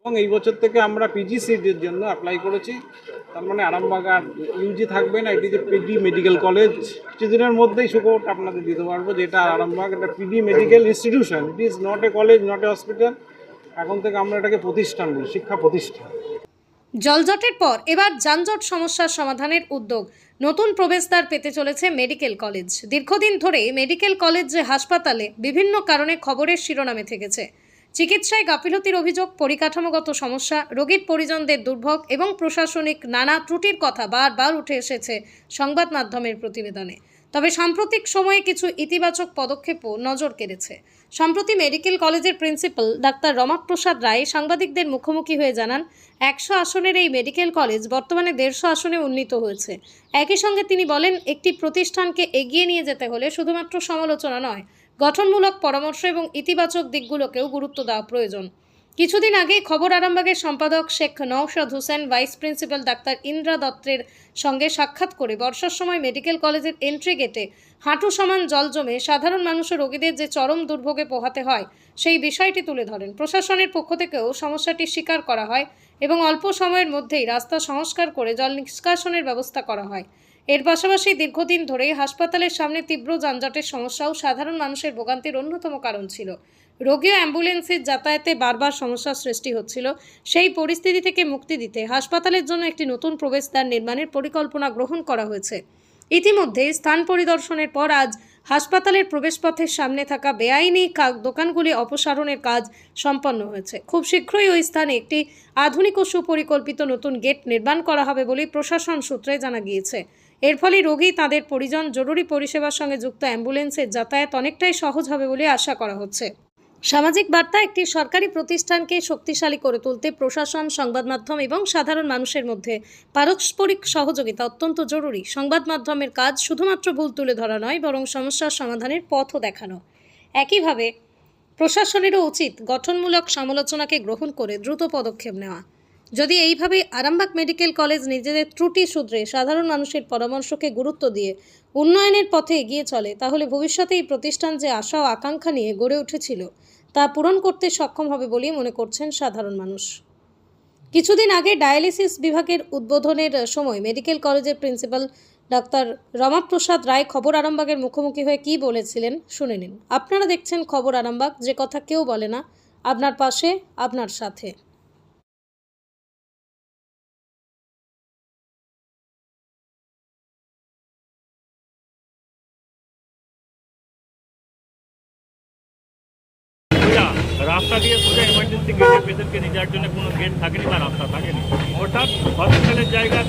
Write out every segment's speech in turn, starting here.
এবং এই বছর থেকে আমরা পিজি সিটের জন্য অ্যাপ্লাই করেছি। তার মানে আরামবাগ আর ইউজি থাকবে না, এটি যে পিডি মেডিকেল কলেজ কিছুদিনের মধ্যেই সুখবর আপনাদের দিতে পারবো, যেটা আরামবাগ একটা PD medical institution, it is not a college, not a hospital. এখন থেকে আমরা এটাকে প্রতিষ্ঠান বলি, শিক্ষা প্রতিষ্ঠান। জলজটের পর এবার যানজট সমস্যার সমাধানের উদ্যোগ। নতুন প্রবেশদ্বার পেতে চলেছে মেডিকেল কলেজ। দীর্ঘদিন ধরে মেডিকেল কলেজ হাসপাতালে বিভিন্ন কারণে খবরের শিরোনামে থেকেছে। চিকিৎসায় গাফিলতির অভিযোগ, পরিকাঠামোগত সমস্যা, রোগীর পরিজনদের দুর্ভোগ এবং প্রশাসনিক নানা ত্রুটির কথা বারবার উঠে এসেছে সংবাদ মাধ্যমের প্রতিবেদনে। তবে সাম্প্রতিক সময়ে কিছু ইতিবাচক পদক্ষেপও নজর কেড়েছে। সম্প্রতি মেডিকেল কলেজের প্রিন্সিপাল ডাক্তার রমাপ্রসাদ রায় সাংবাদিকদের মুখোমুখি হয়ে জানান, 100 আসনের এই মেডিকেল কলেজ বর্তমানে 150 আসনে উন্নীত হয়েছে। একই সঙ্গে তিনি বলেন, একটি প্রতিষ্ঠানকে এগিয়ে নিয়ে যেতে হলে শুধুমাত্র সমালোচনা নয়, গঠনমূলক পরামর্শ এবং ইতিবাচক দিকগুলোকেও গুরুত্ব দেওয়া প্রয়োজন। কিছুদিন আগেই খবর আরামবাগের সম্পাদক Sheikh Naushad Hossain vice principal doctor Indra দত্তের সঙ্গে সাক্ষাৎ করে বর্ষার সময় মেডিকেল কলেজের এন্ট্রি গেটে হাঁটু সমান জল জমে সাধারণ মানুষের রোগীদের যে চরম দুর্ভোগে পোহাতে হয় সেই বিষয়টি তুলে ধরেন। প্রশাসনের পক্ষ থেকেও সমস্যাটি স্বীকার করা হয় এবং অল্প সময়ের মধ্যেই রাস্তা সংস্কার করে জল নিষ্কাশনের ব্যবস্থা করা হয়। এর পাশাপাশি দীর্ঘদিন ধরেই হাসপাতালের সামনে তীব্র যানজটের সমস্যাও সাধারণ মানুষের ভোগান্তির অন্যতম কারণ ছিল। রোগী ও অ্যাম্বুলেন্সের যাতায়াতে বারবার সমস্যার সৃষ্টি হচ্ছিল। সেই পরিস্থিতি থেকে মুক্তি দিতে হাসপাতালের জন্য একটি নতুন প্রবেশদ্বার নির্মাণের পরিকল্পনা গ্রহণ করা হয়েছে। ইতিমধ্যে স্থান পরিদর্শনের পর আজ হাসপাতালের প্রবেশপথের সামনে থাকা বেআইনি দোকানগুলি অপসারণের কাজ সম্পন্ন হয়েছে। খুব শীঘ্রই ওই স্থানে একটি আধুনিক ও সুপরিকল্পিত নতুন গেট নির্মাণ করা হবে বলে প্রশাসন সূত্রে জানা গিয়েছে। এর ফলে রোগী, তাদের পরিজন, জরুরি পরিষেবার সঙ্গে যুক্ত অ্যাম্বুলেন্সের যাতায়াত অনেকটাই সহজ হবে বলে আশা করা হচ্ছে। সামাজিক বার্তা, একটি সরকারি প্রতিষ্ঠানকে শক্তিশালী করে তুলতে প্রশাসন, সংবাদ মাধ্যম এবং সাধারণ মানুষের মধ্যে পারস্পরিক সহযোগিতা অত্যন্ত জরুরি। সংবাদ মাধ্যমের কাজ শুধুমাত্র ভুল তুলে ধরা নয়, বরং সমস্যার সমাধানের পথও দেখানো। একইভাবে প্রশাসনেরও উচিত গঠনমূলক সমালোচনাকে গ্রহণ করে দ্রুত পদক্ষেপ নেওয়া। যদি এইভাবে আরামবাগ মেডিকেল কলেজ নিজেদের ত্রুটি শুধরে সাধারণ মানুষের পরামর্শকে গুরুত্ব দিয়ে উন্নয়নের পথে এগিয়ে চলে, তাহলে ভবিষ্যতে এই প্রতিষ্ঠান যে আশা ও আকাঙ্ক্ষা নিয়ে গড়ে উঠেছিল তা পূরণ করতে সক্ষম হবে বলেই মনে করছেন সাধারণ মানুষ। কিছুদিন আগে ডায়ালিসিস বিভাগের উদ্বোধনের সময় মেডিকেল কলেজের প্রিন্সিপাল ডাক্তার রমাপ্রসাদ রায় খবর আরামবাগের মুখোমুখি হয়ে কী বলেছিলেন শুনে নিন। আপনারা দেখছেন খবর আরামবাগ, যে কথা কেউ বলে না, আপনার পাশে, আপনার সাথে। রাস্তা দিয়ে সোজা এমার্জেন্সি গেটে পেশেন্টকে নিয়ে যাওয়ার জন্য কোনো গেট থাকেনি বা রাস্তা থাকেনি। অর্থাৎ হসপিটালের জায়গা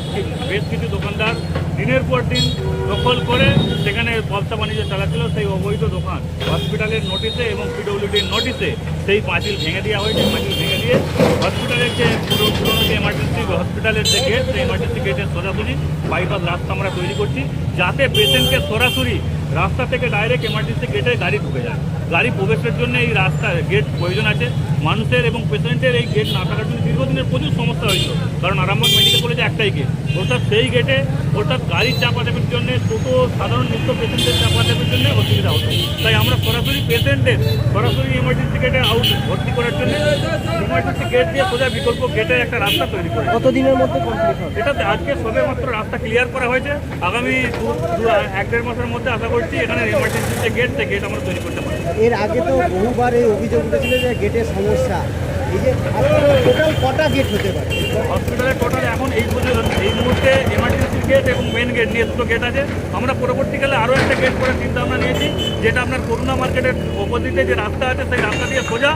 বেশ কিছু দোকানদার দিনের পর দিন দখল করে সেখানে ব্যবসা বাণিজ্য চালাচ্ছিল। সেই অবৈধ দোকান হসপিটালের নোটিশে এবং পিডব্লিউডির নোটিশে সেই পাঁচিল ভেঙে দেওয়া হয়েছে। পাঁচিল ভেঙে দিয়ে হসপিটালের যে পুরোনো যে এমার্জেন্সি হসপিটালের যে গেট, সেই এমার্জেন্সি গেটের সোজাসুজি বাইপাস রাস্তা আমরা তৈরি করছি, যাতে পেশেন্টকে সরাসরি রাস্তা থেকে ডাইরেক্ট এমার্জেন্সি গেটে গাড়ি ঢুকে যায়। গাড়ি প্রবেশের জন্য এই রাস্তা গেট প্রয়োজন আছে। মানুষের এবং পেশেন্টের এই গেট না থাকার জন্য দীর্ঘদিনের প্রচুর সমস্যা হয়েছিল, কারণ আরামবাগ মেডিকেল কলেজে একটাই গেট। অর্থাৎ সেই গেটে গাড়ির চাপাচাপির জন্য, টোটো সাধারণ নিত্য পেশেন্টের চাপাচাপির জন্য অসুবিধা হতো। তাই আমরা সরাসরি পেশেন্টের সরাসরি এমার্জেন্সি গেটে ভর্তি করার জন্য এমার্জেন্সি গেট দিয়ে সোজা বিকল্প গেটের একটা রাস্তা তৈরি করে। কতদিনের মধ্যে কমপ্লিট হবে? এটা আজকে সবে মাত্র রাস্তা ক্লিয়ার করা হয়েছে। আগামী 1-1.5 মাসের মধ্যে আশা করছি এখানে এমার্জেন্সি যে গেট, সেই গেট আমরা তৈরি করতে পারি। এর আগে তো বহুবার এই অভিযোগ উঠেছিল যে গেটের সমস্যা। এই যে টোটাল কটা গেট হতে পারে হসপিটালের? টোটাল এখন এই মুহূর্তে এমার্জেন্সি গেট এবং মেন গেট নিয়ে দুটো গেট আছে। আমরা পরবর্তীকালে আরও একটা গেট করার চিন্তা ভাবনা নিয়েছি, যেটা আপনার করুণা মার্কেটের অপোজিটে যে রাস্তা আছে সেই রাস্তা দিয়ে সোজা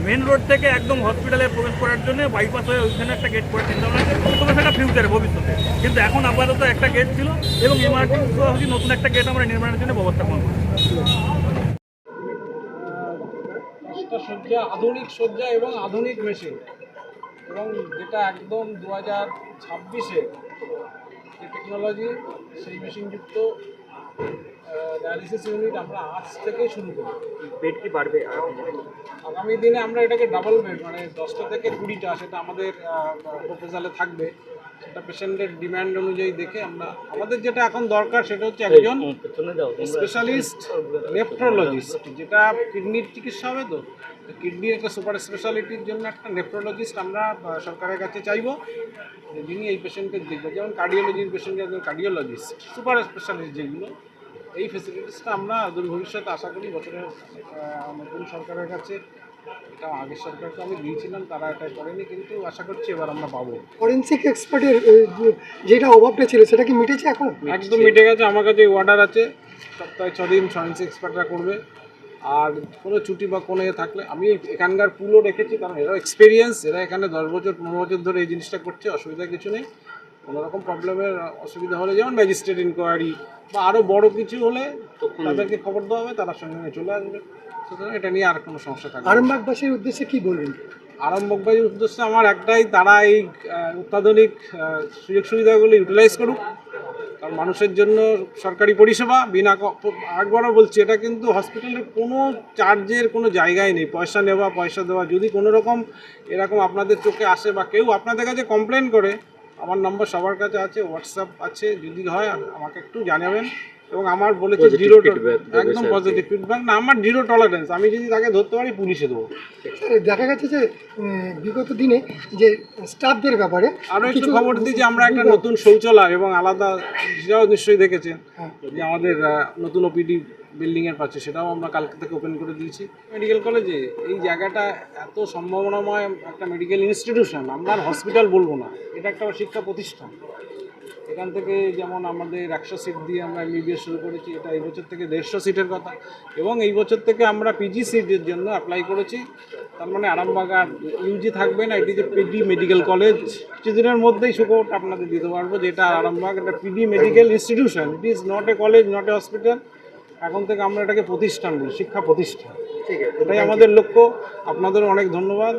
মেন রোড থেকে একদম হসপিটালে প্রবেশ করার জন্য বাইপাস হয়ে ওইখানে একটা গেট করার চিন্তা ভাবনা আছে। তবে সেটা ফিউচারে, ভবিষ্যতে। কিন্তু এখন আপাতত একটা গেট ছিল এবং এমার্জেন্সি নতুন একটা গেট আমরা নির্মাণের জন্য ব্যবস্থা করব। শয্যা, আধুনিক শয্যা এবং আধুনিক মেশিন, এবং যেটা একদম 2026-এ যে টেকনোলজি, সেই মেশিনযুক্ত ডায়ালিসিস ইউনিট আমরা আজ থেকেই শুরু করি। বেড কি বাড়বে আগামী দিনে আমরা এটাকে ডাবল বেড, মানে 10টা থেকে 20টা, সেটা আমাদের প্রপোজালে থাকবে। সেটা পেশেন্টের ডিমান্ড অনুযায়ী দেখে আমরা, আমাদের যেটা এখন দরকার সেটা হচ্ছে একজন স্পেশালিস্ট নেফ্রোলজিস্ট, যেটা কিডনির চিকিৎসা হবে, তো কিডনির একটা সুপার স্পেশালিটির জন্য একটা নেফ্রোলজিস্ট আমরা সরকারের কাছে চাইবো, যিনি এই পেশেন্টের দেখবে। যেমন কার্ডিওলজির পেশেন্ট, একজন কার্ডিওলজিস্ট, সুপার স্পেশালিস্ট যেগুলো, এই ফেসিলিটিসটা আমরা দূর ভবিষ্যতে আশা করি বছরের নতুন সরকারের কাছে, এটা আগের সরকারকে আমি দিয়েছিলাম, তারা এটা করেনি, কিন্তু আশা করছি এবার আমরা পাবো। ফরেন্সিক এক্সপার্টের যেটা অভাবটা ছিল সেটা কি মিটেছে এখন? একদম মিটে গেছে। আমার কাছে অর্ডার আছে, সপ্তাহে 6 দিন ফরেন্সিক এক্সপার্টরা করবে। আর কোনো ছুটি বা কোনো থাকলে আমি এখানকার পুলও রেখেছি, কারণ এরাও এক্সপিরিয়েন্স, এরা এখানে 10 বছর 15 বছর ধরে এই জিনিসটা করছে, অসুবিধা কিছু নেই। কোনো রকম প্রবলেমের অসুবিধা হলে, যেমন ম্যাজিস্ট্রেট ইনকোয়ারি বা আরও বড় কিছু হলে তাদেরকে খবর দেওয়া হবে, তারা সঙ্গে সঙ্গে চলে আসবে। সুতরাং এটা নিয়ে আর কোনো সমস্যা থাকবে না। আরামবাগবাসীর উদ্দেশ্যে কি বলবেন? আরামবাগবাসীর উদ্দেশ্যে আমার একটাই, তারা এই অত্যাধুনিক সুযোগ সুবিধাগুলো ইউটিলাইজ করুক, কারণ মানুষের জন্য সরকারি পরিষেবা বিনা একবারও বলছি, এটা কিন্তু হসপিটালের কোনো চার্জের কোনো জায়গায় নেই, পয়সা নেওয়া পয়সা দেওয়া। যদি কোনো রকম এরকম আপনাদের চোখে আসে বা কেউ আপনাদের কাছে কমপ্লেন করে, আমার নম্বর সবার কাছে আছে, হোয়াটসঅ্যাপ আছে, যদি হয় আমাকে একটু জানাবেন। এবং আমার বলেছে জিরো, একদম পজিটিভ ফিডব্যাক না, আমার জিরো টলারেন্স, আমি যদি তাকে ধরতে পারি পুলিশে দেবো। দেখা গেছে যে বিগত দিনে যে স্টাফদের ব্যাপারে আরও একটু খবর দিই যে আমরা একটা নতুন শৌচালয় এবং আলাদা, সেটাও নিশ্চয়ই দেখেছেন যে আমাদের নতুন ওপিডি বিল্ডিংয়ের পাশে, সেটাও আমরা কালকে থেকে ওপেন করে দিয়েছি। মেডিকেল কলেজে এই জায়গাটা এত সম্ভাবনাময় একটা মেডিকেল ইনস্টিটিউশন, আমরা আর হসপিটাল বলবো না, এটা একটা শিক্ষা প্রতিষ্ঠান। এখান থেকে যেমন আমাদের 100 সিট দিয়ে আমরা এমবিবিএস শুরু করেছি, এটা এই বছর থেকে 150 সিটের কথা, এবং এই বছর থেকে আমরা পিজি সিটের জন্য অ্যাপ্লাই করেছি। তার মানে আরামবাগ আর ইউজি থাকবে না, এটি যে পিডি মেডিকেল কলেজ, কিছুদিনের মধ্যেই সুখবর আপনাদের দিতে পারবো, যেটা আরামবাগ একটা PD medical institution, it is not a college, not a hospital. এখন থেকে আমরা এটাকে প্রতিষ্ঠান বলি, শিক্ষা প্রতিষ্ঠান। এটাই আমাদের লক্ষ্য। আপনাদের অনেক ধন্যবাদ,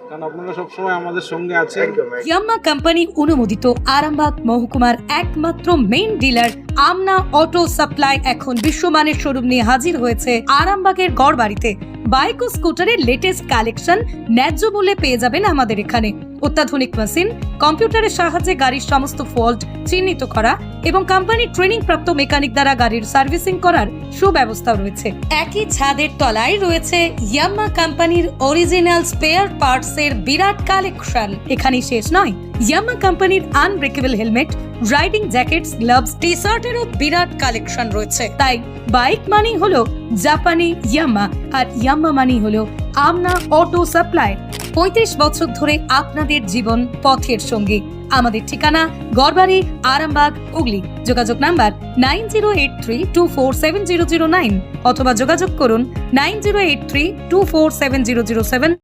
কারণ আপনারা সবসময় আমাদের সঙ্গে আছেন। ইয়াম্মা কোম্পানি অনুমোদিত আরামবাগ মহকুমার একমাত্র মেইন ডিলার আমনা অটো সাপ্লাই এখন বিশ্বমানের শোরুম নিয়ে হাজির হয়েছে আরামবাগের গড়বাড়িতে। বাইক ও স্কুটারের লেটেস্ট কালেকশন ন্যায্য মূল্যে পেয়ে যাবেন আমাদের এখানে। অত্যাধুনিক মেশিন, কম্পিউটারের সাহায্যে গাড়ির সমস্ত ফল্ট চিহ্নিত করা এবং কোম্পানি ট্রেনিং প্রাপ্ত মেকানিক দ্বারা গাড়ির সার্ভিসিং করার সুব্যবস্থা রয়েছে। একই ছাদের তলায় রয়েছে ইয়াম্মা কোম্পানির অরিজিনাল স্পেয়ার পার্টস এর বিরাট কালেকশন। এখানেই শেষ নয়, ইয়াম্মা কোম্পানির unbreakable helmet, riding jackets, gloves, টি শার্টেরও বিরাট কালেকশন রয়েছে। তাই বাইক মানি হলো জাপানি ইয়াম্মা, আর ইয়াম্মা মানি হলো আমনা অটো সাপ্লাই। 35 বছর ধরে আপনাদের জীবন পথের সঙ্গী। আমাদের ঠিকানা গড়বাড়ি, আরামবাগ, হুগলি। যোগাযোগ নাম্বার 9083247009 অথবা যোগাযোগ করুন 9083247007।